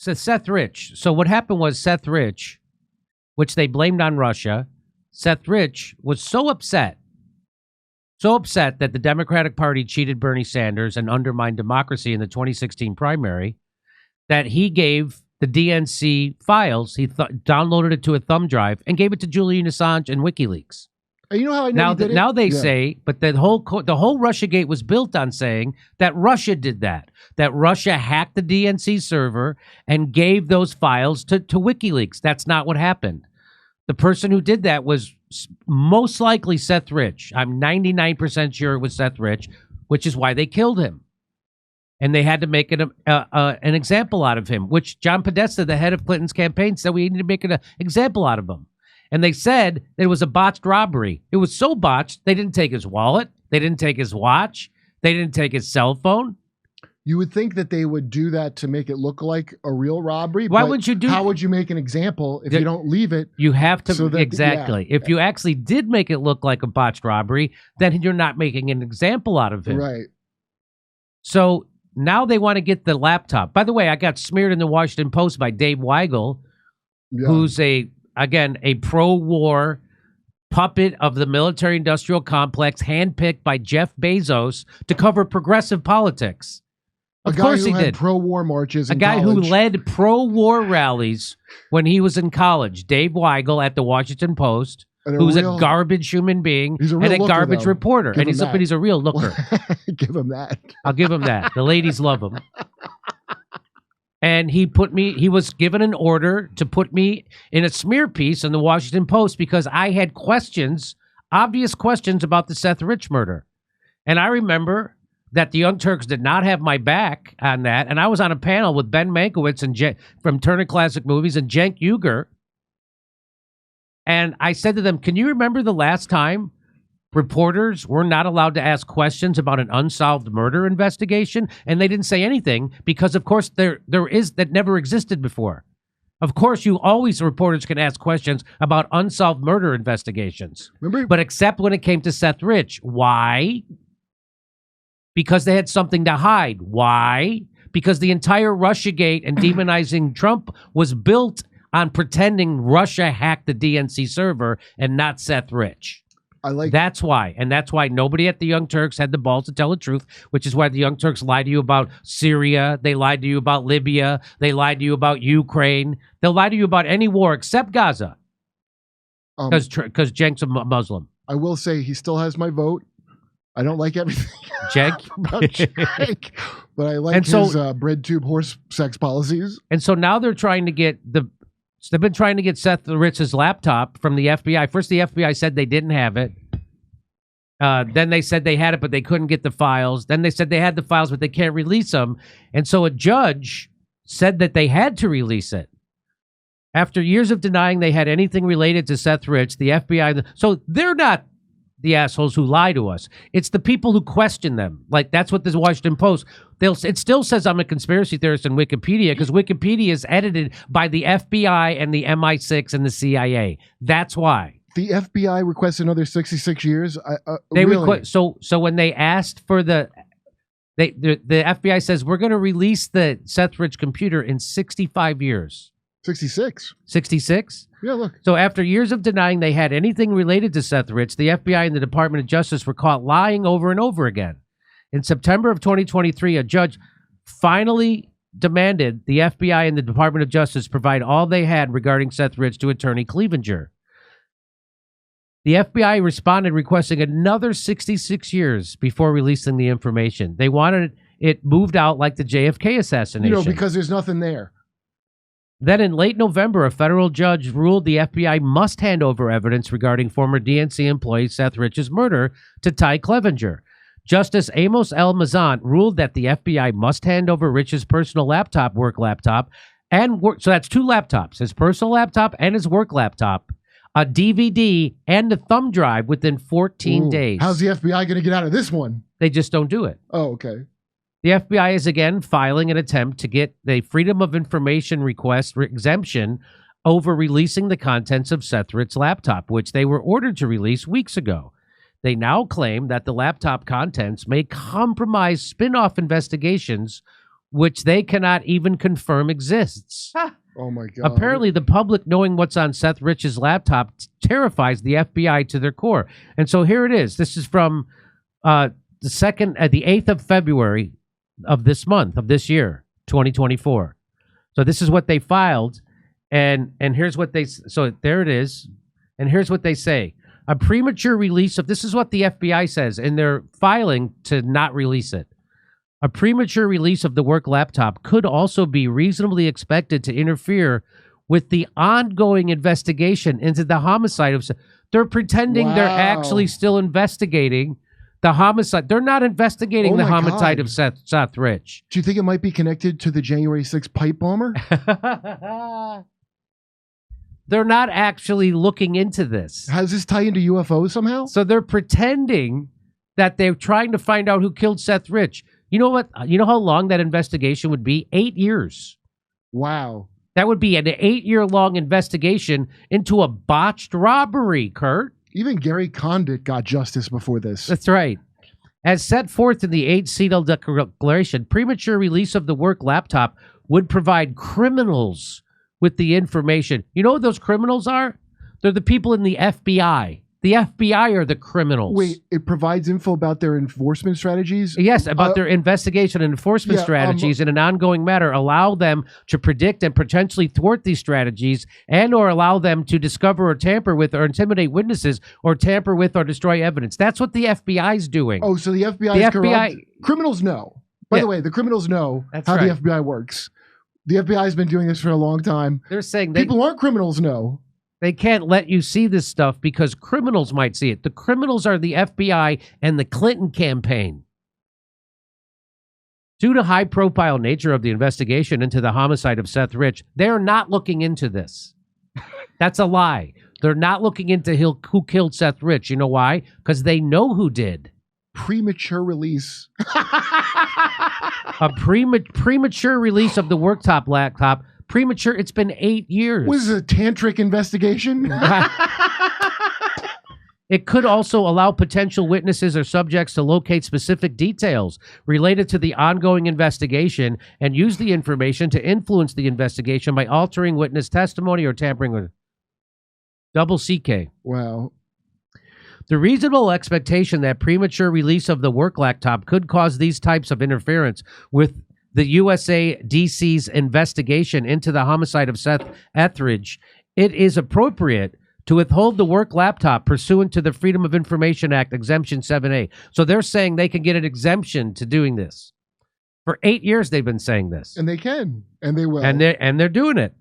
So Seth Rich. So what happened was Seth Rich, which they blamed on Russia, Seth Rich was so upset that the Democratic Party cheated Bernie Sanders and undermined democracy in the 2016 primary that he gave the DNC files, he downloaded it to a thumb drive and gave it to Julian Assange and WikiLeaks. You know how I know now they say, but the whole Russiagate was built on saying that Russia did that Russia hacked the DNC server and gave those files to WikiLeaks. That's not what happened. The person who did that was most likely Seth Rich. I'm 99% sure it was Seth Rich, which is why they killed him. And they had to make an example out of him, which John Podesta, the head of Clinton's campaign, said we need to make an example out of him. And they said that it was a botched robbery. It was so botched, they didn't take his wallet. They didn't take his watch. They didn't take his cell phone. You would think that they would do that to make it look like a real robbery. Why would you do? How would you make an example if you don't leave it? You have to, so that, exactly. Yeah. If you actually did make it look like a botched robbery, then you're not making an example out of him. Right. So now they want to get the laptop. By the way, I got smeared in the Washington Post by Dave Weigel, who's a pro-war puppet of the military-industrial complex, handpicked by Jeff Bezos to cover progressive politics. Of course he did. Pro-war marches. A guy who led pro-war rallies when he was in college. Dave Weigel at the Washington Post, who's a garbage human being and a garbage reporter. And he's a real looker. Give him that. I'll give him that. The ladies love him. And he was given an order to put me in a smear piece in the Washington Post because I had obvious questions about the Seth Rich murder. And I remember that the Young Turks did not have my back on that. And I was on a panel with Ben Mankiewicz from Turner Classic Movies and Cenk Uygur. And I said to them, can you remember the last time reporters were not allowed to ask questions about an unsolved murder investigation? And they didn't say anything because, of course, that never existed before. Of course, reporters can ask questions about unsolved murder investigations. But except when it came to Seth Rich. Why? Because they had something to hide. Why? Because the entire Russiagate and demonizing Trump was built on pretending Russia hacked the DNC server and not Seth Rich. That's why. And that's why nobody at the Young Turks had the balls to tell the truth, which is why the Young Turks lied to you about Syria. They lied to you about Libya. They lied to you about Ukraine. They'll lie to you about any war except Gaza. Because Cenk's a Muslim. I will say he still has my vote. I don't like everything Cenk? about Cenk, but I like his bread tube horse sex policies. And so now they're trying to get they've been trying to get Seth Rich's laptop from the FBI. First, the FBI said they didn't have it. Then they said they had it, but they couldn't get the files. Then they said they had the files, but they can't release them. And so a judge said that they had to release it. After years of denying they had anything related to Seth Rich, the FBI... So they're not the assholes who lie to us. It's the people who question them. Like, that's what the Washington Post... It still says I'm a conspiracy theorist in Wikipedia because Wikipedia is edited by the FBI and the MI6 and the CIA. That's why. The FBI requests another 66 years? So when they asked for the FBI says, we're going to release the Seth Rich computer in 65 years. 66. 66? Yeah, look. So after years of denying they had anything related to Seth Rich, the FBI and the Department of Justice were caught lying over and over again. In September of 2023, a judge finally demanded the FBI and the Department of Justice provide all they had regarding Seth Rich to Attorney Clevenger. The FBI responded requesting another 66 years before releasing the information. They wanted it moved out like the JFK assassination. Because there's nothing there. Then in late November, a federal judge ruled the FBI must hand over evidence regarding former DNC employee Seth Rich's murder to Ty Clevenger. Justice Amos L. Mazant ruled that the FBI must hand over Rich's personal work laptop, so that's two laptops, his personal laptop and his work laptop, a DVD, and a thumb drive within 14 days. How's the FBI going to get out of this one? They just don't do it. Oh, okay. The FBI is again filing an attempt to get the Freedom of Information request exemption over releasing the contents of Seth Rich's laptop, which they were ordered to release weeks ago. They now claim that the laptop contents may compromise spin-off investigations which they cannot even confirm exists. Oh, my God. Apparently, the public knowing what's on Seth Rich's laptop terrifies the FBI to their core. And so here it is. This is from the 8th of February of this month, of this year, 2024. So this is what they filed. And here's what so there it is. And here's what they say. A premature release of, this is what the FBI says in their filing to not release it. A premature release of the work laptop could also be reasonably expected to interfere with the ongoing investigation into the homicide of Seth. They're pretending they're actually still investigating the homicide. They're not investigating the homicide of Seth Rich. Do you think it might be connected to the January 6th pipe bomber? They're not actually looking into this. Has this tie into UFOs somehow? So they're pretending that they're trying to find out who killed Seth Rich. You know what? You know how long that investigation would be? 8 years. Wow. That would be an 8-year-long investigation into a botched robbery, Kurt. Even Gary Condit got justice before this. That's right. As set forth in the 8-seal declaration, premature release of the work laptop would provide criminals with the information. You know what those criminals are? They're the people in the FBI. The FBI are the criminals. Wait, it provides info about their enforcement strategies? Yes, about their investigation and enforcement strategies in an ongoing matter. Allow them to predict and potentially thwart these strategies, and or allow them to discover or tamper with or intimidate witnesses or tamper with or destroy evidence. That's what the FBI is doing. Oh, so the FBI is corrupt? Criminals know. By the way, the criminals know the FBI works. The FBI has been doing this for a long time. They're saying people aren't criminals know. They can't let you see this stuff because criminals might see it. The criminals are the FBI and the Clinton campaign. Due to high-profile nature of the investigation into the homicide of Seth Rich, they're not looking into this. That's a lie. They're not looking into who killed Seth Rich. You know why? Because they know who did. Premature release. A premature release of the worktop laptop. Premature. It's been 8 years. Was it a tantric investigation? It could also allow potential witnesses or subjects to locate specific details related to the ongoing investigation and use the information to influence the investigation by altering witness testimony or tampering with double CK. Wow. The reasonable expectation that premature release of the work laptop could cause these types of interference with the USA DC's investigation into the homicide of Seth Etheridge, it is appropriate to withhold the work laptop pursuant to the Freedom of Information Act, Exemption 7A. So they're saying they can get an exemption to doing this. For 8 years, they've been saying this. And they can, and they will. And they're doing it.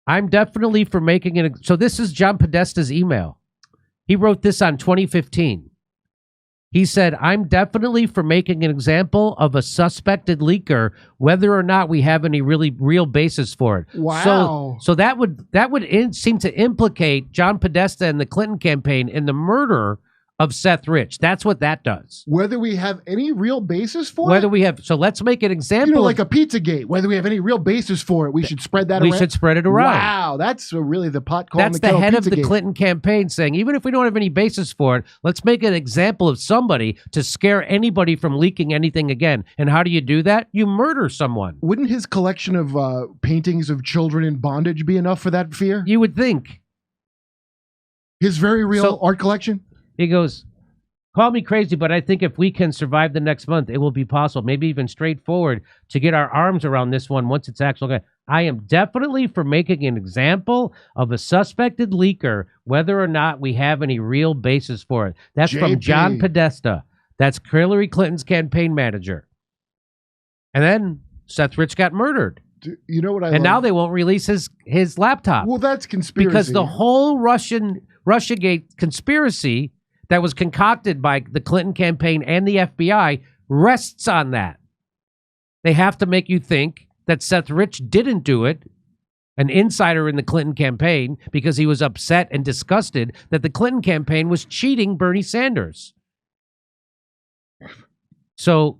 I'm definitely for making it. So this is John Podesta's email. He wrote this on 2015. He said, I'm definitely for making an example of a suspected leaker, whether or not we have any really real basis for it. Wow. So that would seem to implicate John Podesta and the Clinton campaign in the murder of Seth Rich. That's what that does. Whether we have any real basis for it? So let's make an example. You know, like a Pizzagate. Whether we have any real basis for it, we should spread that around. We should spread it around. Wow, that's really the pot calling That's the head of the Clinton campaign saying, even if we don't have any basis for it, let's make an example of somebody to scare anybody from leaking anything again. And how do you do that? You murder someone. Wouldn't his collection of paintings of children in bondage be enough for that fear? You would think. His very real art collection? He goes, call me crazy, but I think if we can survive the next month, it will be possible, maybe even straightforward, to get our arms around this one once it's actually. I am definitely for making an example of a suspected leaker, whether or not we have any real basis for it. That's from John Podesta. That's Hillary Clinton's campaign manager. And then Seth Rich got murdered. You know what I love? And now they won't release his laptop. Well, that's conspiracy. Because the whole Russiagate conspiracy that was concocted by the Clinton campaign and the FBI rests on that. They have to make you think that Seth Rich didn't do it, an insider in the Clinton campaign, because he was upset and disgusted that the Clinton campaign was cheating Bernie Sanders. So,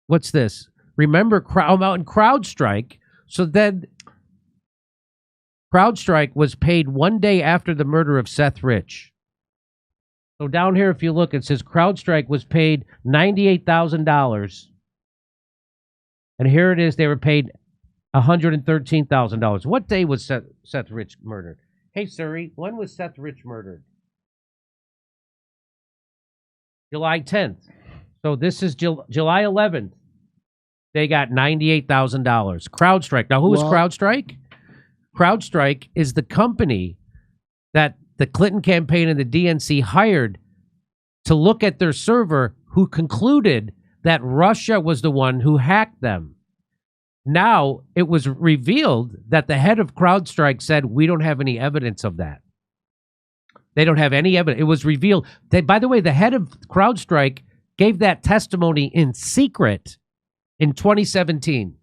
what's this? Remember CrowdStrike. So then, CrowdStrike was paid 1 day after the murder of Seth Rich. So down here, if you look, it says CrowdStrike was paid $98,000 And here it is. They were paid $113,000. What day was Seth Rich murdered? Hey, Siri, when was Seth Rich murdered? July 10th. So this is July 11th. They got $98,000. CrowdStrike. Now, who is CrowdStrike? CrowdStrike is the company that the Clinton campaign and the DNC hired to look at their server, who concluded that Russia was the one who hacked them. Now, it was revealed that the head of CrowdStrike said, we don't have any evidence of that. They don't have any evidence. It was revealed. By the way, the head of CrowdStrike gave that testimony in secret in 2017.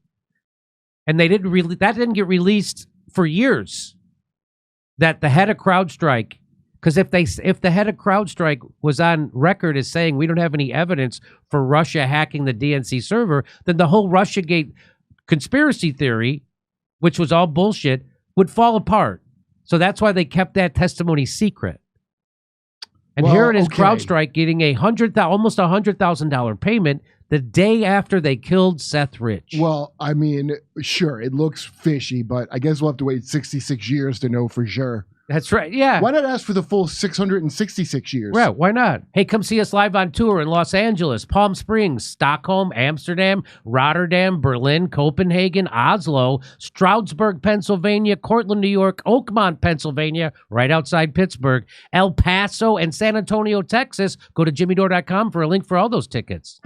And they didn't that didn't get released for years. That the head of CrowdStrike, because if the head of CrowdStrike was on record as saying we don't have any evidence for Russia hacking the DNC server, then the whole Russiagate conspiracy theory, which was all bullshit, would fall apart. So that's why they kept that testimony secret. And here it is, CrowdStrike getting almost $100,000 payment the day after they killed Seth Rich. Well, I mean, sure, it looks fishy, but I guess we'll have to wait 66 years to know for sure. That's right, yeah. Why not ask for the full 666 years? Yeah, why not? Hey, come see us live on tour in Los Angeles, Palm Springs, Stockholm, Amsterdam, Rotterdam, Berlin, Copenhagen, Oslo, Stroudsburg, Pennsylvania, Cortland, New York, Oakmont, Pennsylvania, right outside Pittsburgh, El Paso, and San Antonio, Texas. Go to jimmydore.com for a link for all those tickets.